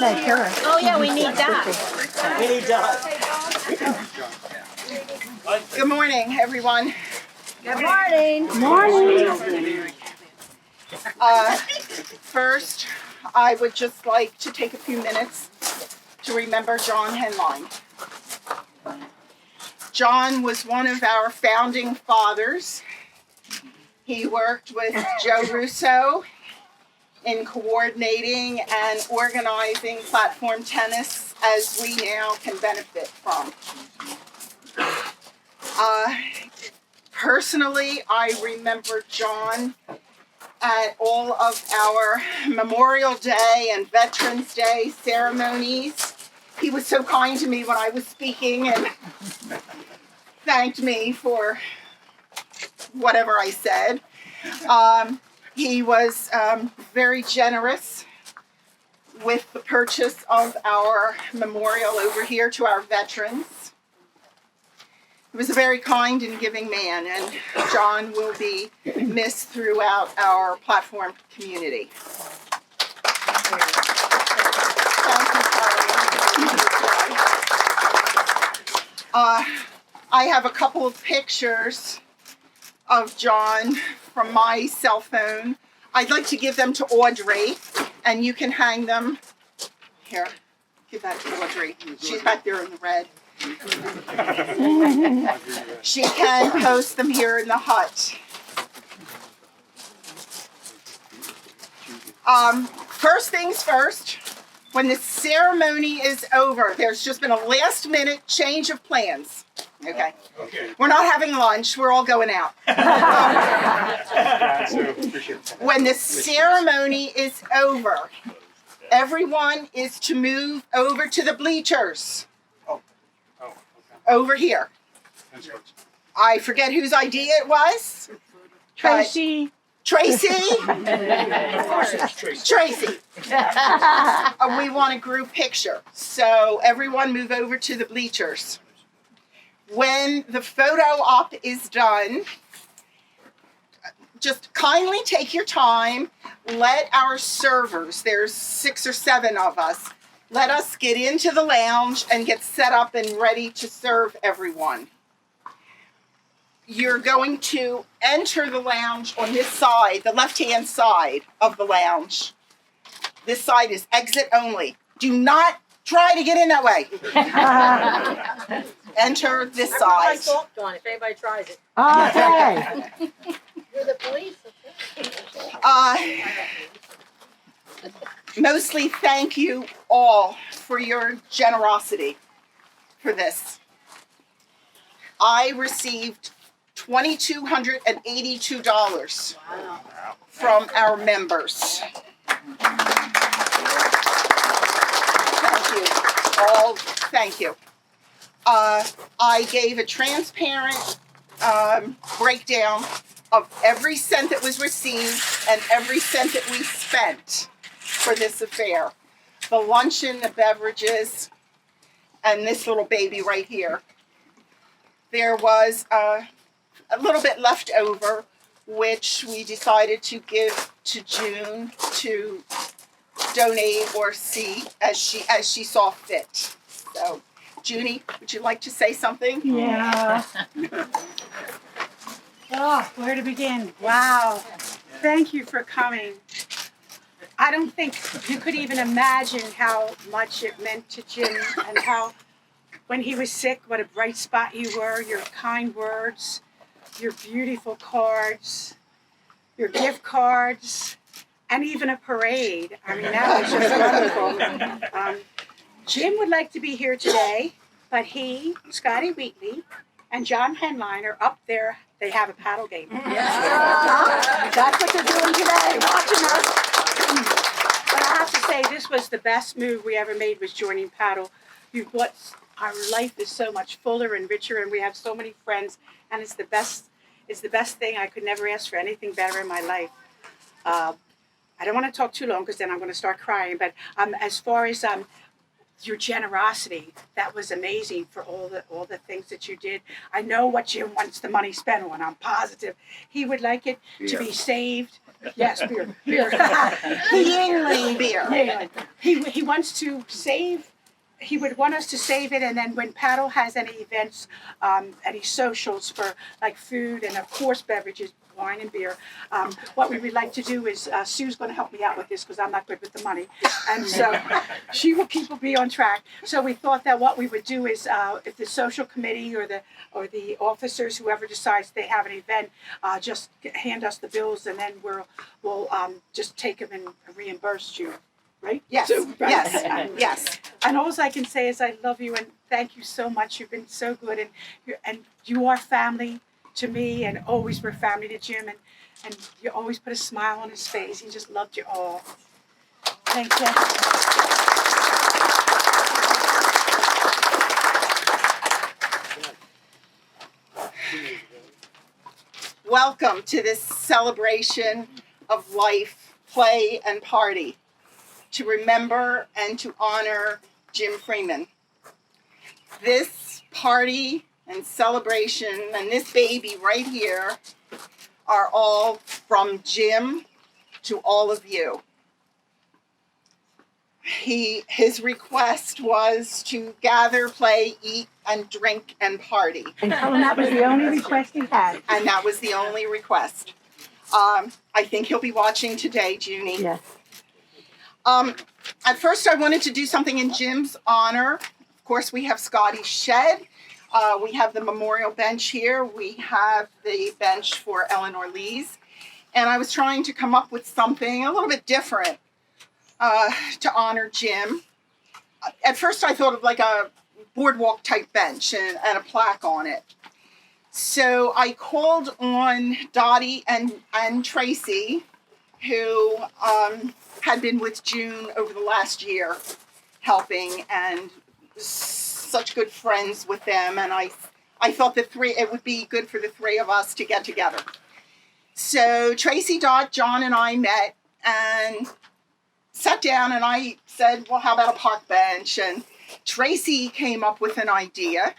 Oh yeah, we need that. We need that. Good morning, everyone. Good morning. First, I would just like to take a few minutes to remember John Henline. John was one of our founding fathers. He worked with Joe Russo in coordinating and organizing platform tennis as we now can benefit from. Personally, I remember John at all of our Memorial Day and Veterans Day ceremonies. He was so kind to me when I was speaking and thanked me for whatever I said. He was very generous with the purchase of our memorial over here to our veterans. He was a very kind and giving man, and John will be missed throughout our platform community. Thank you, Charlie. I have a couple of pictures of John from my cell phone. I'd like to give them to Audrey, and you can hang them. Here, give that to Audrey. She's back there in the red. She can post them here in the hut. First things first, when the ceremony is over, there's just been a last minute change of plans. Okay. We're not having lunch, we're all going out. When the ceremony is over, everyone is to move over to the bleachers. Over here. I forget whose idea it was. Tracy. Tracy? Tracy. We want a group picture. So everyone move over to the bleachers. When the photo op is done, just kindly take your time. Let our servers, there's 6 or 7 of us, let us get into the lounge and get set up and ready to serve everyone. You're going to enter the lounge on this side, the left-hand side of the lounge. This side is exit only. Do not try to get in that way. Enter this side. I talked on if anybody tries it. Okay. You're the police. Mostly thank you all for your generosity for this. I received $2,282 from our members. Thank you. All thank you. I gave a transparent breakdown of every cent that was received and every cent that we spent for this affair. The luncheon, the beverages, and this little baby right here. There was a little bit left over, which we decided to give to June to donate or see as she saw fit. So, Junie, would you like to say something? Yeah. Oh, where to begin? Wow. Thank you for coming. I don't think you could even imagine how much it meant to Jim and how, when he was sick, what a bright spot you were, your kind words, your beautiful cards, your gift cards, and even a parade. I mean, that was just wonderful. Jim would like to be here today, but he, Scotty Wheatley, and John Henline are up there. They have a paddle game. That's what they're doing today, watching us. But I have to say, this was the best move we ever made, was joining paddle. Our life is so much fuller and richer, and we have so many friends, and it's the best thing. I could never ask for anything better in my life. I don't want to talk too long because then I'm going to start crying. But as far as your generosity. That was amazing for all the things that you did. I know what Jim wants the money spent on. I'm positive he would like it to be saved. Yes, beer. Yingling beer. Yeah. He wants to save. He would want us to save it, and then when Paddle has any events, any socials for like food and of course beverages, wine and beer, what we would like to do is Sue's going to help me out with this because I'm not good with the money, and so she will keep me on track. So we thought that what we would do is if the social committee or the officers, whoever decides they have an event, just hand us the bills, and then we'll just take them and reimburse you. Right? Yes, So, right? yes, yes. And all I can say is I love you and thank you so much. You've been so good, and you are family to me, and always were family to Jim, and you always put a smile on his face. He just loved you all. Thank you. Welcome to this celebration of life, play, and party, to remember and to honor Jim Freeman. This party and celebration and this baby right here are all from Jim to all of you. His request was to gather, play, eat, and drink and party. And tell him that was the only request he had. And that was the only request. I think he'll be watching today, Junie. Yes. At first, I wanted to do something in Jim's honor. Of course, we have Scotty's shed. We have the memorial bench here. We have the bench for Eleanor Lee's. And I was trying to come up with something a little bit different to honor Jim. At first, I thought of like a boardwalk type bench and a plaque on it. So I called on Dottie and Tracy, who had been with June over the last year, helping, and such good friends with them. And I thought it would be good for the three of us to get together. So Tracy, Dot, John, and I met and sat down, and I said, well, how about a park bench? And Tracy came up with an idea.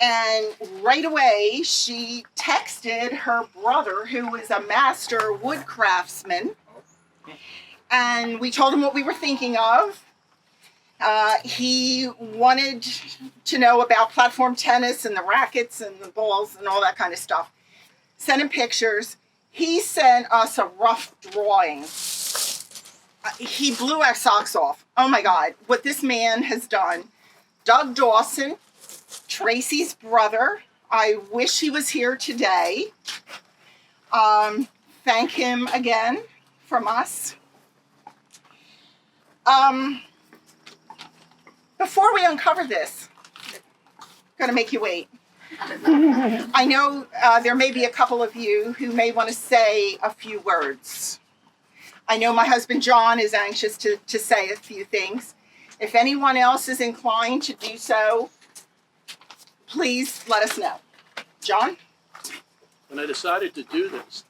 And right away, she texted her brother, who is a master wood craftsman. And we told him what we were thinking of. He wanted to know about platform tennis and the rackets and the balls and all that kind of stuff. Sent him pictures. He sent us a rough drawing. He blew our socks off. Oh my God, what this man has done. Doug Dawson, Tracy's brother. I wish he was here today. Thank him again from us. Before we uncover this, I'm going to make you wait. I know there may be a couple of you who may want to say a few words. I know my husband John is anxious to say a few things. If anyone else is inclined to do so, please let us know. John? When I decided to do this,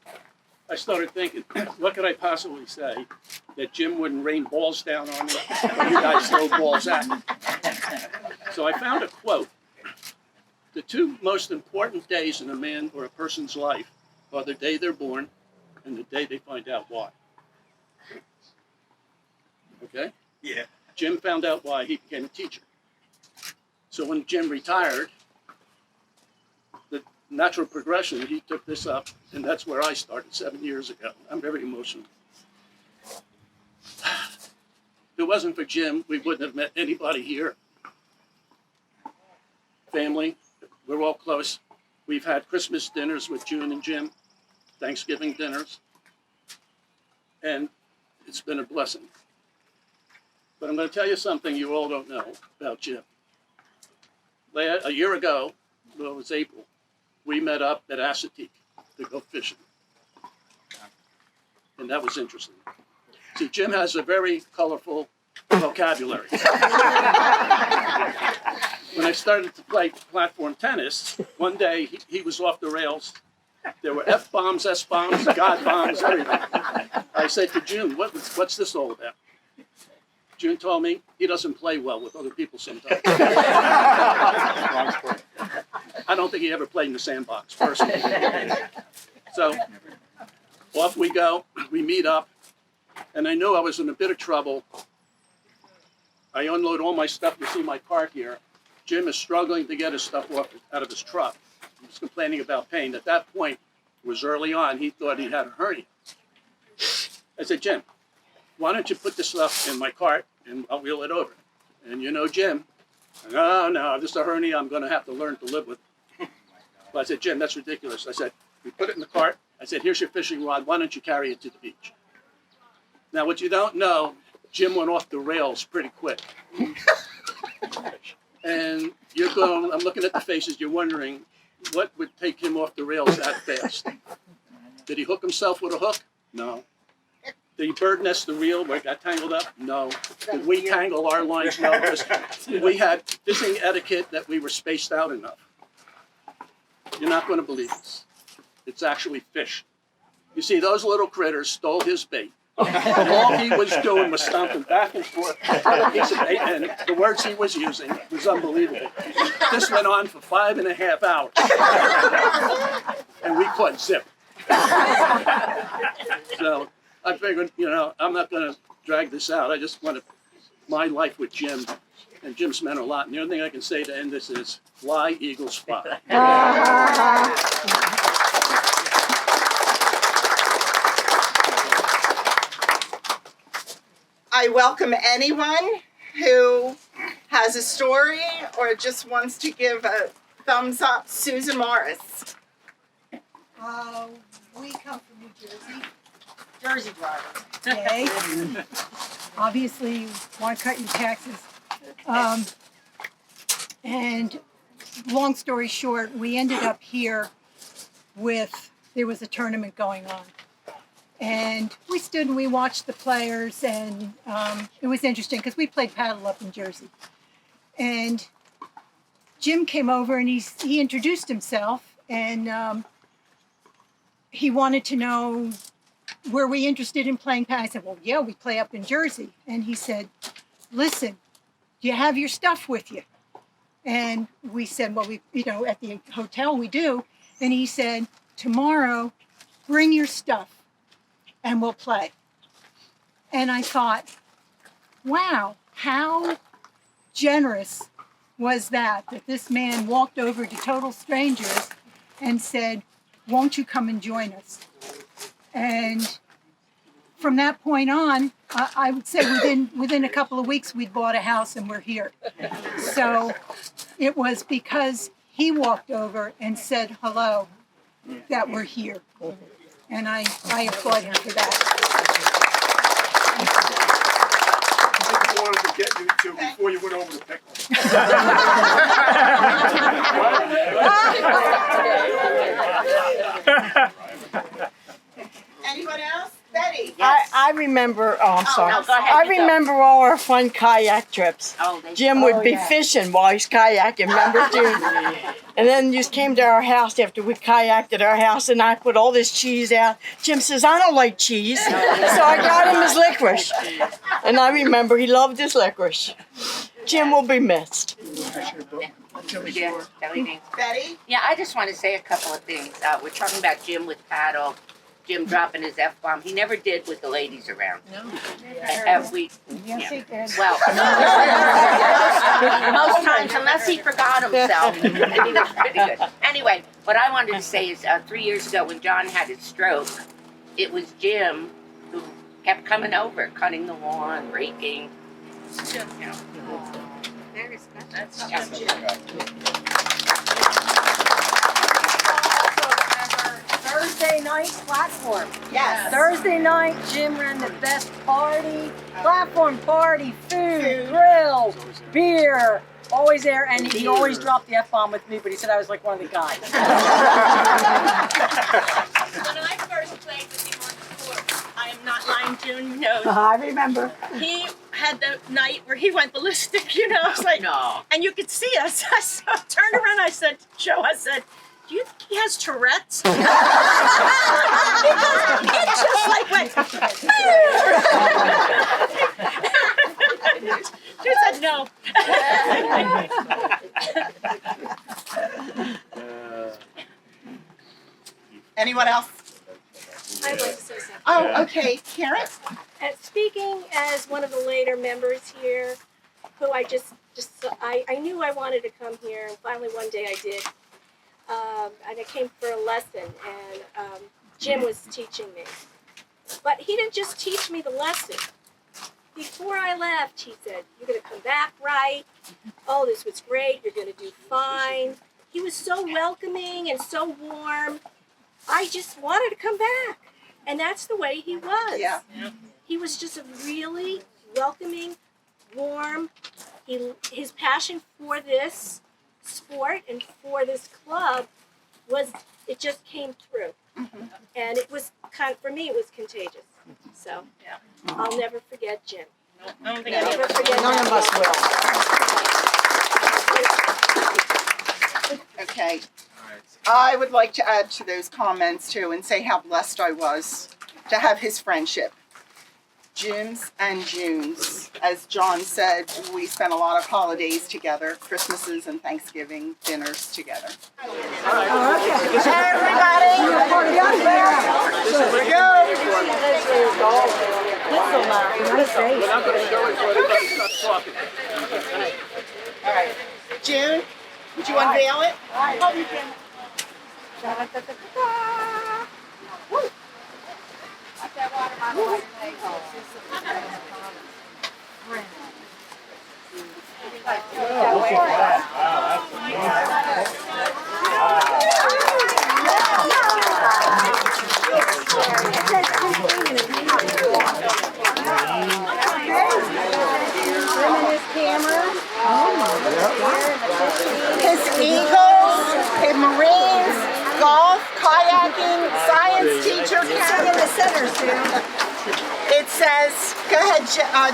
I started thinking, what could I possibly say that Jim wouldn't rain balls down on me and you guys throw balls at me? So I found a quote. The two most important days in a man or a person's life are the day they're born and the day they find out why. Okay? Yeah. Jim found out why he became a teacher. So when Jim retired, the natural progression, he took this up, and that's where I started 7 years ago. I'm very emotional. If it wasn't for Jim, we wouldn't have met anybody here. Family, we're all close. We've had Christmas dinners with June and Jim, Thanksgiving dinners, and it's been a blessing. But I'm going to tell you something you all don't know about Jim. A year ago, well, it was April, we met up at Assateague to go fishing. And that was interesting. See, Jim has a very colorful vocabulary. When I started to play platform tennis, one day he was off the rails. There were F-bombs, S-bombs, God bombs, everything. I said to June, what's this all about? June told me he doesn't play well with other people sometimes. I don't think he ever played in the sandbox, personally. So off we go. We meet up. And I knew I was in a bit of trouble. I unload all my stuff. You see my cart here. Jim is struggling to get his stuff out of his truck. He was complaining about pain. At that point, it was early on, he thought he had a hernia. I said, Jim, why don't you put this stuff in my cart and I'll wheel it over. And you know Jim, no, this is a hernia, I'm going to have to learn to live with it. But I said, Jim, that's ridiculous. I said, we put it in the cart. I said, here's your fishing rod. Why don't you carry it to the beach? Now, what you don't know, Jim went off the rails pretty quick. And you're going, I'm looking at the faces, you're wondering, what would take him off the rails that fast? Did he hook himself with a hook? No. Did he bird nest the reel where it got tangled up? No. Did we tangle our lines? No. Because we had fishing etiquette that we were spaced out enough. You're not going to believe this. It's actually fish. You see, those little critters stole his bait. And all he was doing was stomping back and forth on a piece of bait, and the words he was using was unbelievable. This went on for 5.5 hours. And we couldn't zip. So I figured, I'm not going to drag this out. I just want my life with Jim, and Jim's meant a lot. And the only thing I can say to end this is, fly, Eagles, fly. I welcome anyone who has a story or just wants to give a thumbs up. Susan Morris. We come from New Jersey. Jersey driver. Okay. Obviously, you want to cut your taxes. And long story short, we ended up here there was a tournament going on. And we stood and we watched the players, and it was interesting because we played paddle up in Jersey. And Jim came over and he introduced himself, and he wanted to know, were we interested in playing paddle? I said, well, yeah, we play up in Jersey. And he said, listen, do you have your stuff with you? And we said, well, at the hotel we do. And he said, tomorrow, bring your stuff and we'll play. And I thought, wow, how generous was that this man walked over to total strangers and said, won't you come and join us? And from that point on, I would say within a couple of weeks, we'd bought a house and we're here. So it was because he walked over and said hello that we're here. And I applaud him for that. I wanted to get you to before you went over the pickle. Anyone else? Betty. I remember, I'm sorry. no, go ahead, I you go. remember all our fun kayak trips. Jim would be fishing while he's kayaking, remember, June? And then you came to our house after we kayaked at our house, and I put all this cheese out. Jim says, I don't like cheese. So I got him his licorice. And I remember he loved his licorice. Jim will be missed. Yeah, Betty. yeah, I just want to say a couple of things. We're talking about Jim with paddle, Jim dropping his F-bomb. He never did with the ladies around. No. Yes, he did. Well, most times, unless he forgot himself, and he was pretty good. Anyway, what I wanted to say is 3 years ago when John had his stroke, it was Jim who kept coming over, cutting the lawn, raking. That's Thursday night platform. Yes. Thursday night, Jim ran the best party, platform party, food, grill, beer, always there, and he always dropped the F-bomb with me, but he said I was like one of the guys. When I first played with him on the court, I am not lying, June knows. I remember. He had the night where he went ballistic, It's like, No. and you could see us. So I turned around, I said, Joe, do you think he has Tourette's? Because it just like went. Anyone else? I'd like to say something. Oh, okay, Karen. And speaking as one of the later members here, who I I knew I wanted to come here, and finally one day I did. And I came for a lesson, and Jim was teaching me. But he didn't just teach me the lesson. Before I left, he said, "You're going to come back right. Oh, this was great. You're going to do fine." He was so welcoming and so warm. I just wanted to come back. And that's the way he was. Yeah. He was just a really welcoming, warm. His passion for this sport and for this club it just came through. And it was for me, it was contagious. So I'll never forget Jim. I don't think Never forget None of us will. Okay. I would like to add to those comments too and say how blessed I was to have his friendship. Jim's and June's. As John said, we spent a lot of holidays together, Christmases and Thanksgiving dinners together. Hey, everybody! Here we go! We're not going to show it so everybody starts talking. All right. June, would you unveil it? His Eagles, his Marines, golf, kayaking, science teacher, Karen in the center, Sue. It says, go ahead,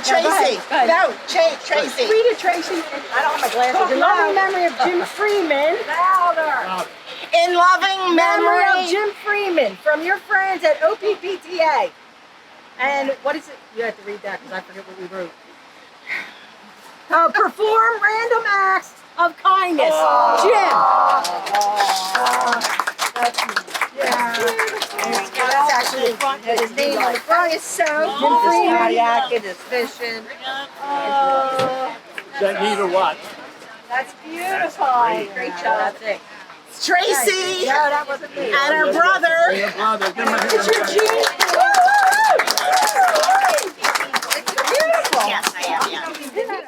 Tracy. Go ahead. No, Tracy. Read it, Tracy. I don't have my glasses. In loving memory of Jim Freeman. Louder. In loving Memory memory of Jim Freeman from your friends at OPPTA. And what is it? You have to read that because I forget what we wrote. Perform random acts of kindness. Jim. That's actually the front. His name on the front is so Jim Freeman. Kayaking, his fishing. Is that neat or what? That's beautiful. Great job. That's it. Tracy No, that wasn't me. and her brother. Your brother, give him a hand. It's your Gene.